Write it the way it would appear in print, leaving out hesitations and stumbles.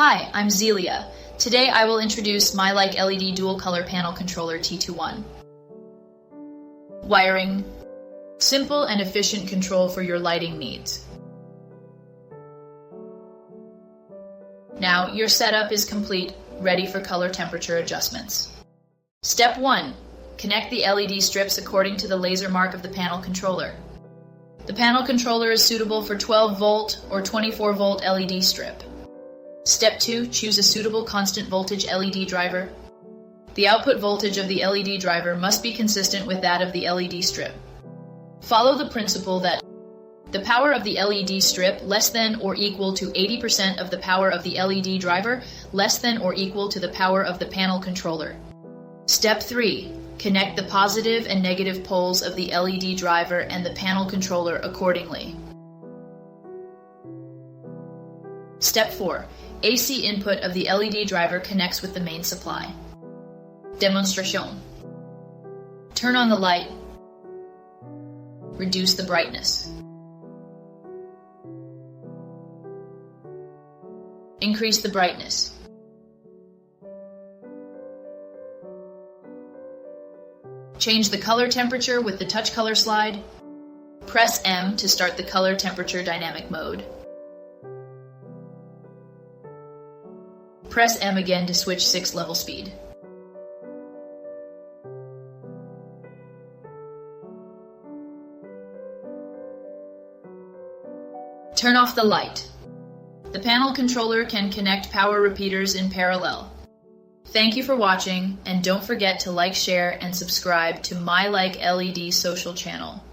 Hi, I'm Zelia. Today I will introduce MyLiKeLed dual color panel controller T2-1. Wiring. Simple and efficient control for your lighting needs. Now your setup is complete, ready for color temperature adjustments. Step 1. Connect the LED strips according to the laser mark of the panel controller. The panel controller is suitable for 12 volt or 24 volt LED strip. Step 2. Choose a suitable constant voltage LED driver. The output voltage of the LED driver must be consistent with that of the LED strip. Follow the principle that the power of the LED strip less than or equal to 80% of the power of the LED driver less than or equal to the power of the panel controller. Step 3. Connect the positive and negative poles of the LED driver and the panel controller accordingly. Step 4. AC input of the LED driver connects with the main supply. Demonstration. Turn on the light. Reduce the brightness. Increase the brightness. Change the color temperature with the touch color slide. Press M to start the color temperature dynamic mode. Press M again to switch 6 level speed. Turn off the light. The panel controller can connect power repeaters in parallel. Thank you for watching, and don't forget to like, share, and subscribe to MyLiKeLed social channel.